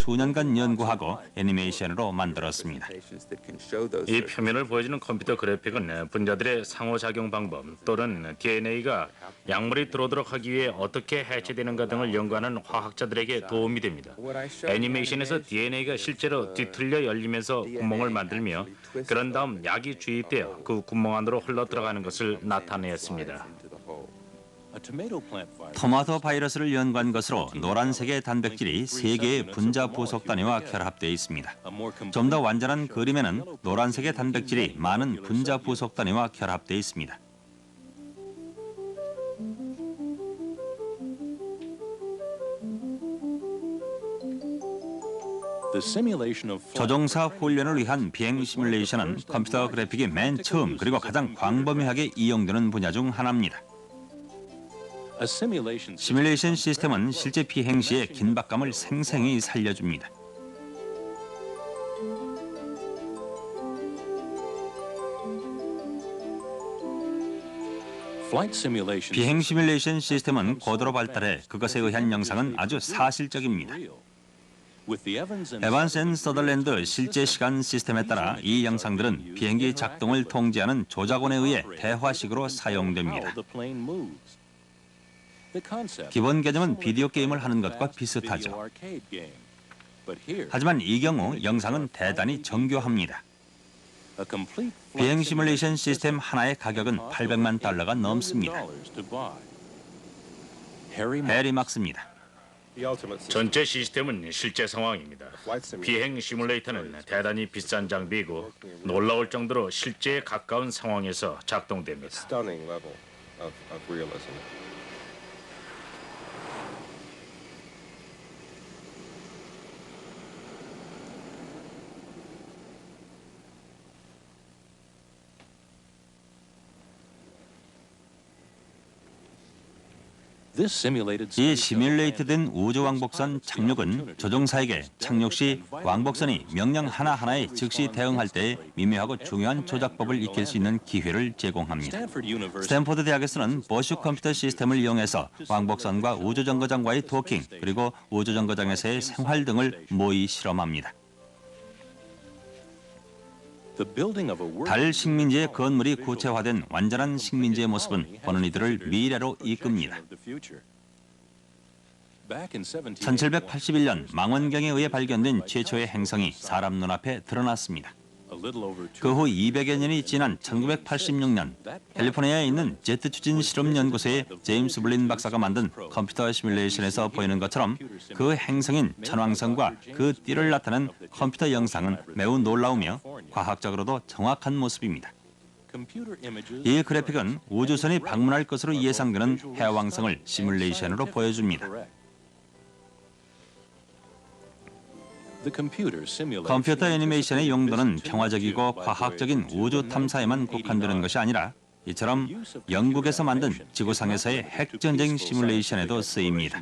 수년간 연구하고 애니메이션으로 만들었습니다. 이 표면을 보여주는 컴퓨터 그래픽은 분자들의 상호작용 방법 또는 DNA가 약물이 들어오도록 하기 위해 어떻게 해체되는가 등을 연구하는 화학자들에게 도움이 됩니다. 애니메이션에서 DNA가 실제로 뒤틀려 열리면서 구멍을 만들며 그런 다음 약이 주입되어 그 구멍 안으로 흘러 들어가는 것을 나타내었습니다. 토마토 바이러스를 연구한 것으로 노란색의 단백질이 3개의 분자 부속 단위와 결합되어 있습니다. 좀 더 완전한 그림에는 노란색의 단백질이 많은 분자 부속 단위와 결합되어 있습니다. 조종사 훈련을 위한 비행 시뮬레이션은 컴퓨터 그래픽이 맨 처음 그리고 가장 광범위하게 이용되는 분야 중 하나입니다. 시뮬레이션 시스템은 실제 비행 시의 긴박감을 생생히 살려줍니다. 비행 시뮬레이션 시스템은 고도로 발달해 그것에 의한 영상은 아주 사실적입니다. 에반스 앤 서덜랜드 실제 시간 시스템에 따라 이 영상들은 비행기 작동을 통제하는 조작원에 의해 대화식으로 사용됩니다. 기본 개념은 비디오 게임을 하는 것과 비슷하죠. 하지만 이 경우 영상은 대단히 정교합니다. 비행 시뮬레이션 시스템 하나의 가격은 $800만 넘습니다. 해리 막스입니다. 전체 시스템은 실제 상황입니다. 비행 시뮬레이터는 대단히 비싼 장비이고 놀라울 정도로 실제에 가까운 상황에서 작동됩니다. 이 시뮬레이트된 우주왕복선 착륙은 조종사에게 착륙 시 왕복선이 명령 하나하나에 즉시 대응할 때 미묘하고 중요한 조작법을 익힐 수 있는 기회를 제공합니다. 스탠포드 대학에서는 보슈 컴퓨터 시스템을 이용해서 왕복선과 우주정거장과의 도킹 그리고 우주정거장에서의 생활 등을 모의 실험합니다. 달 식민지의 건물이 구체화된 완전한 식민지의 모습은 보는 이들을 미래로 이끕니다. 1781년 망원경에 의해 발견된 최초의 행성이 사람 눈앞에 드러났습니다. 그 후 200여 년이 지난 1986년 캘리포니아에 있는 제트 추진 실험 연구소의 제임스 블린 박사가 만든 컴퓨터 시뮬레이션에서 보이는 것처럼 그 행성인 천왕성과 그 띠를 나타낸 컴퓨터 영상은 매우 놀라우며 과학적으로도 정확한 모습입니다. 이 그래픽은 우주선이 방문할 것으로 예상되는 해왕성을 시뮬레이션으로 보여줍니다. 컴퓨터 애니메이션의 용도는 평화적이고 과학적인 우주 탐사에만 국한되는 것이 아니라 이처럼 영국에서 만든 지구상에서의 핵전쟁 시뮬레이션에도 쓰입니다.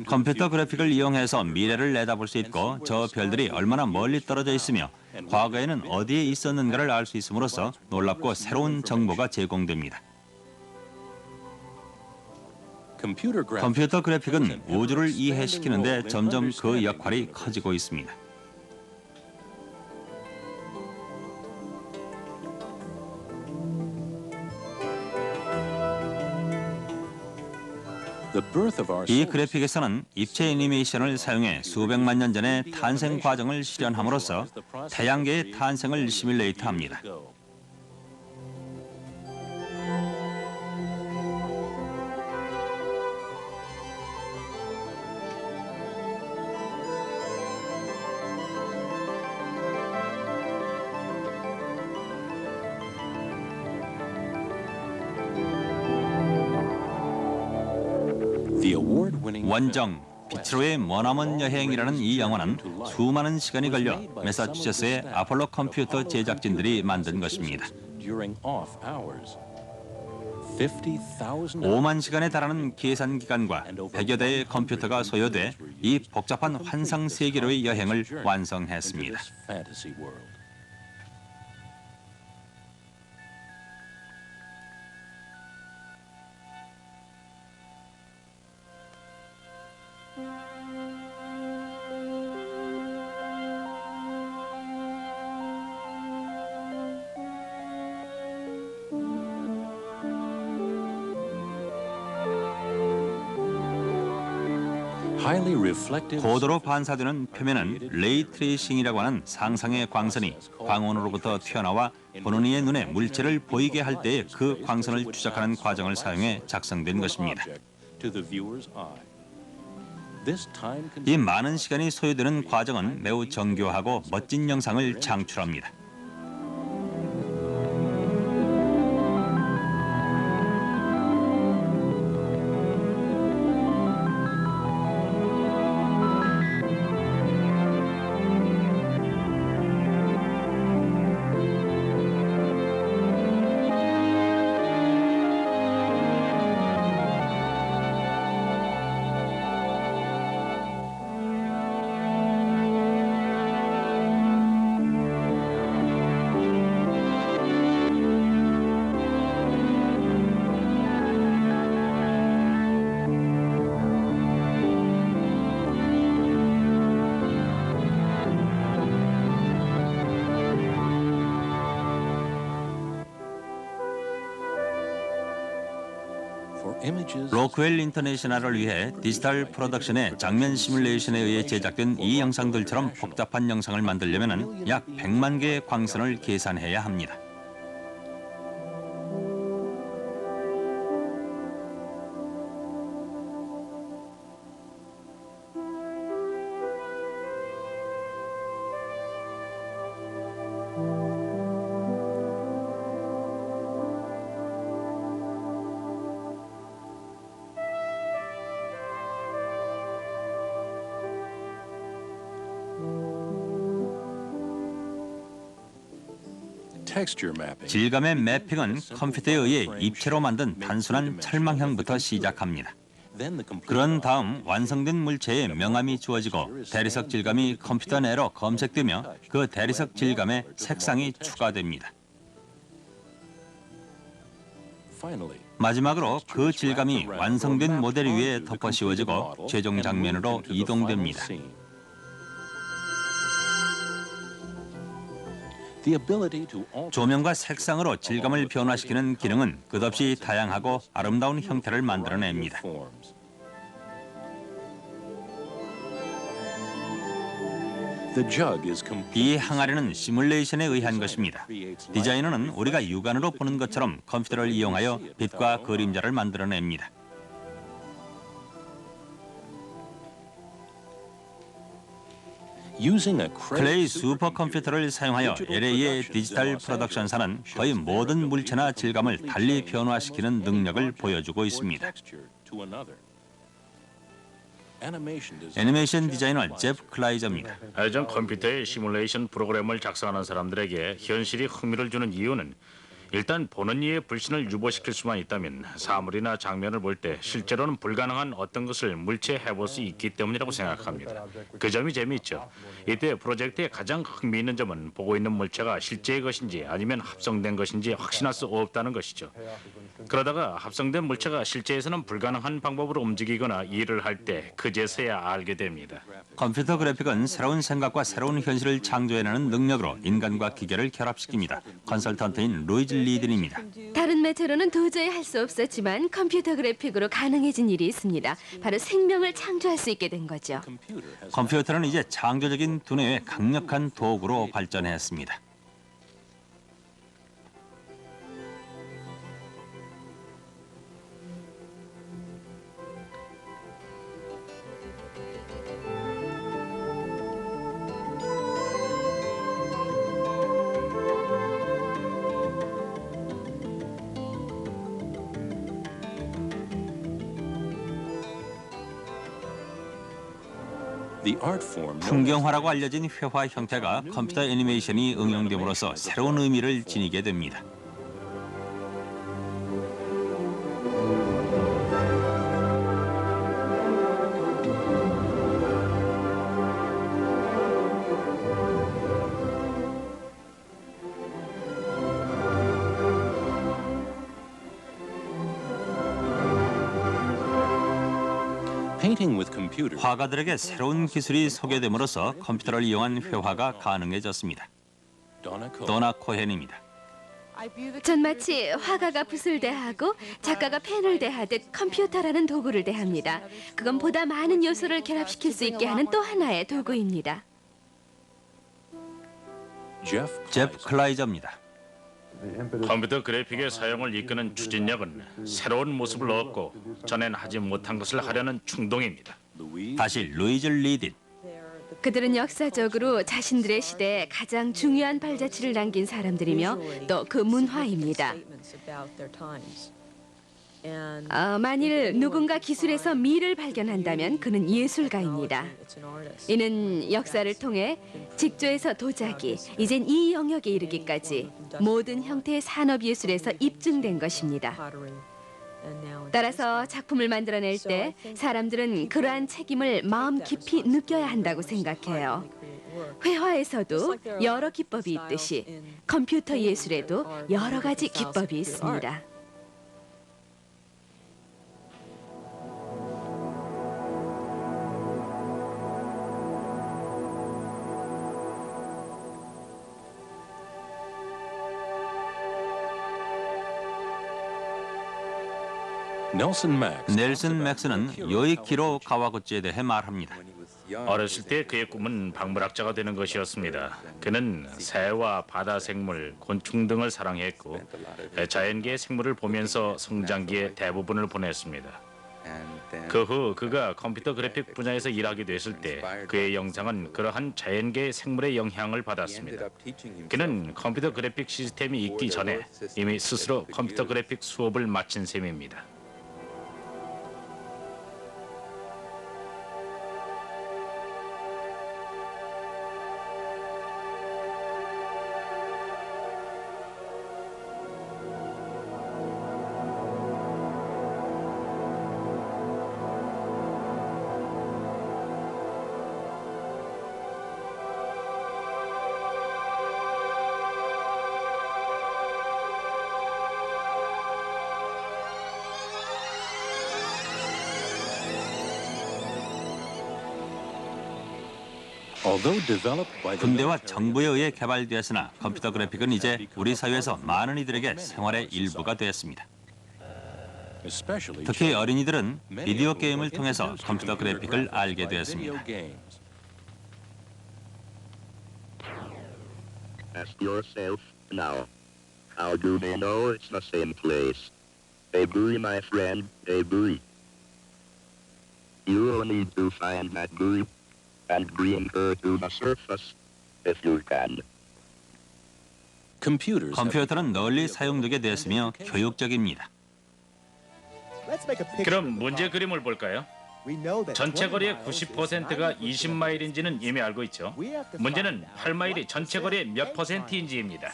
컴퓨터 그래픽을 이용해서 미래를 내다볼 수 있고 저 별들이 얼마나 멀리 떨어져 있으며 과거에는 어디에 있었는가를 알 수 있음으로써 놀랍고 새로운 정보가 제공됩니다. 컴퓨터 그래픽은 우주를 이해시키는 데 점점 그 역할이 커지고 있습니다. 이 그래픽에서는 입체 애니메이션을 사용해 수백만 년 전의 탄생 과정을 실현함으로써 태양계의 탄생을 시뮬레이트합니다. 원정, 빛으로의 머나먼 여행이라는 이 영화는 수많은 시간이 걸려 매사추세츠의 아폴로 컴퓨터 제작진들이 만든 것입니다. 5만 시간에 달하는 계산 기간과 100여 대의 컴퓨터가 소요돼 이 복잡한 환상 세계로의 여행을 완성했습니다. 고도로 반사되는 표면은 레이 트레이싱이라고 하는 상상의 광선이 광원으로부터 튀어나와 보는 이의 눈에 물체를 보이게 할 때에 그 광선을 추적하는 과정을 사용해 작성된 것입니다. 이 많은 시간이 소요되는 과정은 매우 정교하고 멋진 영상을 창출합니다. 로크웰 인터내셔널을 위해 디지털 프로덕션의 장면 시뮬레이션에 의해 제작된 이 영상들처럼 복잡한 영상을 만들려면 약 100만 개의 광선을 계산해야 합니다. 질감의 매핑은 컴퓨터에 의해 입체로 만든 단순한 철망형부터 시작합니다. 그런 다음 완성된 물체에 명암이 주어지고 대리석 질감이 컴퓨터 내로 검색되며 그 대리석 질감에 색상이 추가됩니다. 마지막으로 그 질감이 완성된 모델 위에 덮어 씌워지고 최종 장면으로 이동됩니다. 조명과 색상으로 질감을 변화시키는 기능은 끝없이 다양하고 아름다운 형태를 만들어냅니다. 이 항아리는 시뮬레이션에 의한 것입니다. 디자이너는 우리가 육안으로 보는 것처럼 컴퓨터를 이용하여 빛과 그림자를 만들어냅니다. 클레이 슈퍼컴퓨터를 사용하여 LA의 디지털 프로덕션사는 거의 모든 물체나 질감을 달리 변화시키는 능력을 보여주고 있습니다. 애니메이션 디자이너 제프 클라이저입니다. 전 컴퓨터의 시뮬레이션 프로그램을 작성하는 사람들에게 현실이 흥미를 주는 이유는 일단 보는 이의 불신을 유보시킬 수만 있다면 사물이나 장면을 볼 때 실제로는 불가능한 어떤 것을 물체해볼 수 있기 때문이라고 생각합니다. 그 점이 재미있죠. 이때 프로젝트의 가장 흥미있는 점은 보고 있는 물체가 실제의 것인지 아니면 합성된 것인지 확신할 수 없다는 것이죠. 그러다가 합성된 물체가 실제에서는 불가능한 방법으로 움직이거나 일을 할 때 그제서야 알게 됩니다. 컴퓨터 그래픽은 새로운 생각과 새로운 현실을 창조해내는 능력으로 인간과 기계를 결합시킵니다. 컨설턴트인 루이즈 리든입니다. 다른 매체로는 도저히 할 수 없었지만 컴퓨터 그래픽으로 가능해진 일이 있습니다. 바로 생명을 창조할 수 있게 된 거죠. 컴퓨터는 이제 창조적인 두뇌의 강력한 도구로 발전했습니다. 풍경화라고 알려진 회화 형태가 컴퓨터 애니메이션이 응용됨으로써 새로운 의미를 지니게 됩니다. 화가들에게 새로운 기술이 소개됨으로써 컴퓨터를 이용한 회화가 가능해졌습니다. 도나 코헨입니다. 전 마치 화가가 붓을 대하고 작가가 펜을 대하듯 컴퓨터라는 도구를 대합니다. 그건 보다 많은 요소를 결합시킬 수 있게 하는 또 하나의 도구입니다. 제프 클라이저입니다. 컴퓨터 그래픽의 사용을 이끄는 추진력은 새로운 모습을 얻고 전엔 하지 못한 것을 하려는 충동입니다. 다시 루이즈 리딘. 그들은 역사적으로 자신들의 시대에 가장 중요한 발자취를 남긴 사람들이며 또 그 문화입니다. 만일 누군가 기술에서 미를 발견한다면 그는 예술가입니다. 이는 역사를 통해 직조에서 도자기, 이젠 이 영역에 이르기까지 모든 형태의 산업예술에서 입증된 것입니다. 따라서 작품을 만들어낼 때 사람들은 그러한 책임을 마음 깊이 느껴야 한다고 생각해요. 회화에서도 여러 기법이 있듯이 컴퓨터 예술에도 여러 가지 기법이 있습니다. 넬슨 맥스는 요이키로 가와구치에 대해 말합니다. 어렸을 때 그의 꿈은 박물학자가 되는 것이었습니다. 그는 새와 바다 생물, 곤충 등을 사랑했고 자연계의 생물을 보면서 성장기의 대부분을 보냈습니다. 그 후 그가 컴퓨터 그래픽 분야에서 일하게 됐을 때 그의 영상은 그러한 자연계의 생물의 영향을 받았습니다. 그는 컴퓨터 그래픽 시스템이 있기 전에 이미 스스로 컴퓨터 그래픽 수업을 마친 셈입니다. 군대와 정부에 의해 개발되었으나 컴퓨터 그래픽은 이제 우리 사회에서 많은 이들에게 생활의 일부가 되었습니다. 특히 어린이들은 비디오 게임을 통해서 컴퓨터 그래픽을 알게 되었습니다. Ask yourself now, how do they know it's the same place? A buoy, my friend, a buoy. You will need to find that buoy and bring her to the surface, if you can. 컴퓨터는 널리 사용되게 되었으며 교육적입니다. 그럼 문제 그림을 볼까요? 전체 거리의 90%가 20마일인지는 이미 알고 있죠. 문제는 8마일이 전체 거리의 몇 %인지입니다.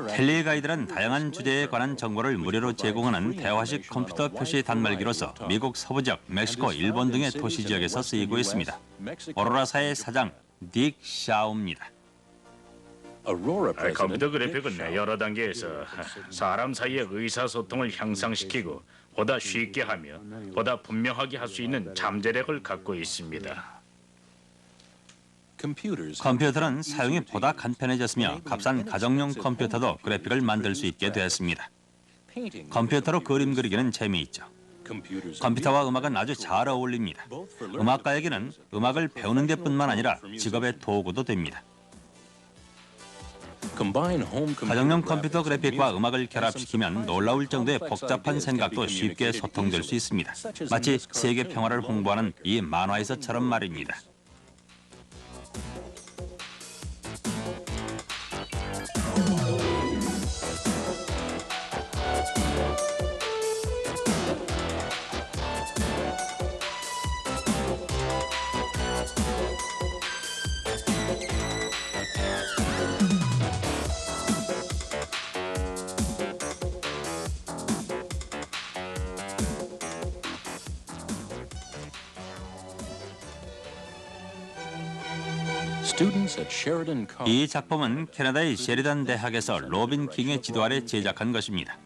텔리 가이드는 다양한 주제에 관한 정보를 무료로 제공하는 대화식 컴퓨터 표시 단말기로서 미국 서부 지역, 멕시코, 일본 등의 도시 지역에서 쓰이고 있습니다. 오로라사의 사장 딕 샤오입니다. 컴퓨터 그래픽은 여러 단계에서 사람 사이의 의사소통을 향상시키고 보다 쉽게 하며 보다 분명하게 할 수 있는 잠재력을 갖고 있습니다. 컴퓨터는 사용이 보다 간편해졌으며 값싼 가정용 컴퓨터도 그래픽을 만들 수 있게 되었습니다. 컴퓨터로 그림 그리기는 재미있죠. 컴퓨터와 음악은 아주 잘 어울립니다. 음악가에게는 음악을 배우는 데뿐만 아니라 직업의 도구도 됩니다. 가정용 컴퓨터 그래픽과 음악을 결합시키면 놀라울 정도의 복잡한 생각도 쉽게 소통될 수 있습니다. 마치 세계 평화를 홍보하는 이 만화에서처럼 말입니다. 이 작품은 캐나다의 셰리단 대학에서 로빈 킹의 지도 아래 제작한 것입니다.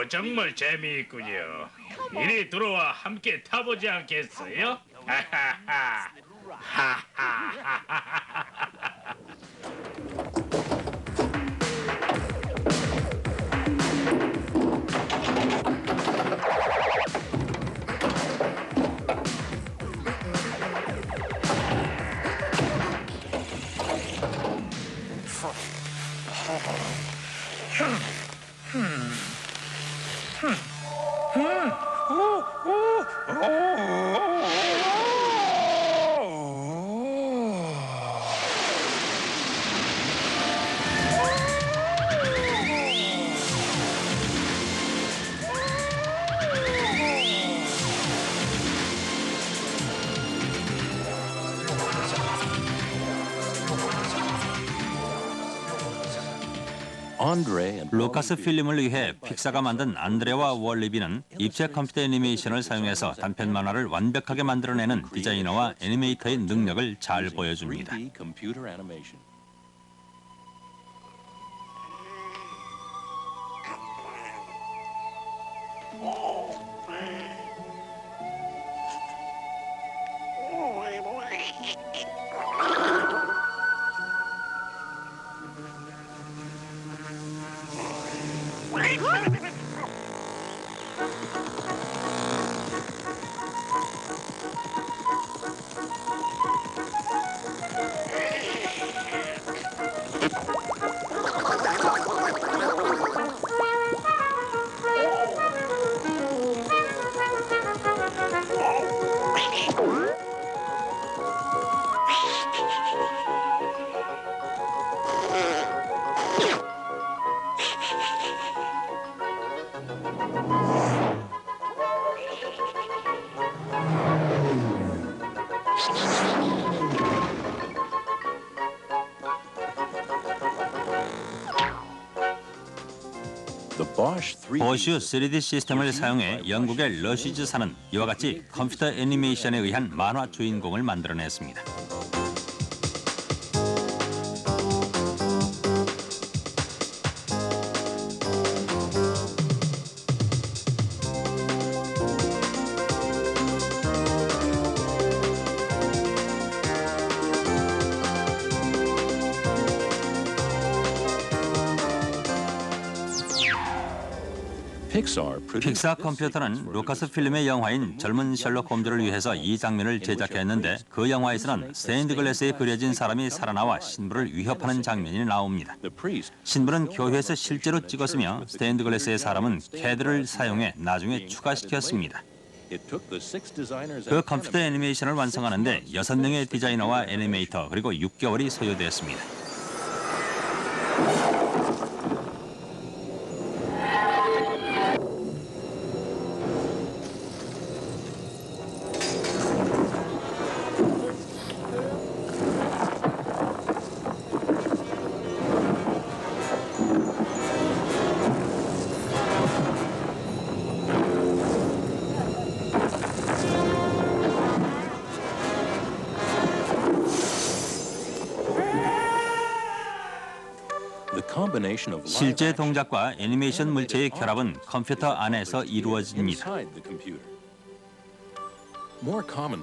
정말 재미있군요. 이리 들어와 함께 타보지 않겠어요? 하하하. 하하하. 루카스 필름을 위해 픽사가 만든 안드레와 월리비는 입체 컴퓨터 애니메이션을 사용해서 단편 만화를 완벽하게 만들어내는 디자이너와 애니메이터의 능력을 잘 보여줍니다. 보슈 3D 시스템을 사용해 영국의 러시즈사는 이와 같이 컴퓨터 애니메이션에 의한 만화 주인공을 만들어냈습니다. 픽사 컴퓨터는 루카스 필름의 영화인 젊은 셜록 홈즈를 위해서 이 장면을 제작했는데 그 영화에서는 스테인드 글래스에 그려진 사람이 살아나와 신부를 위협하는 장면이 나옵니다. 신부는 교회에서 실제로 찍었으며 스테인드 글래스의 사람은 캐드를 사용해 나중에 추가시켰습니다. 그 컴퓨터 애니메이션을 완성하는데 6명의 디자이너와 애니메이터 그리고 6개월이 소요되었습니다. 실제 동작과 애니메이션 물체의 결합은 컴퓨터 안에서 이루어집니다.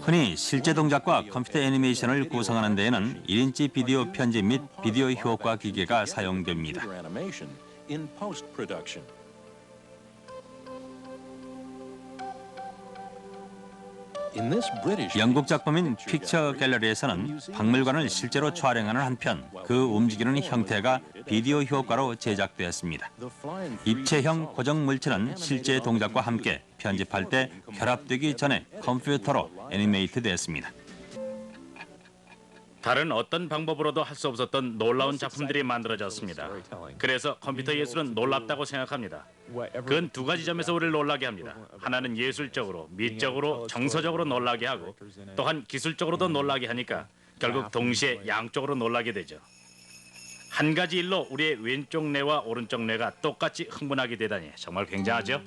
흔히 실제 동작과 컴퓨터 애니메이션을 구성하는 데에는 1인치 비디오 편집 및 비디오 효과 기계가 사용됩니다. 영국 작품인 픽처 갤러리에서는 박물관을 실제로 촬영하는 한편 그 움직이는 형태가 비디오 효과로 제작되었습니다. 입체형 고정 물체는 실제 동작과 함께 편집할 때 결합되기 전에 컴퓨터로 애니메이트 됐습니다. 다른 어떤 방법으로도 할 수 없었던 놀라운 작품들이 만들어졌습니다. 그래서 컴퓨터 예술은 놀랍다고 생각합니다. 그건 두 가지 점에서 우리를 놀라게 합니다. 하나는 예술적으로, 미적으로, 정서적으로 놀라게 하고 또한 기술적으로도 놀라게 하니까 결국 동시에 양쪽으로 놀라게 되죠. 한 가지 일로 우리의 왼쪽 뇌와 오른쪽 뇌가 똑같이 흥분하게 되다니 정말 굉장하죠?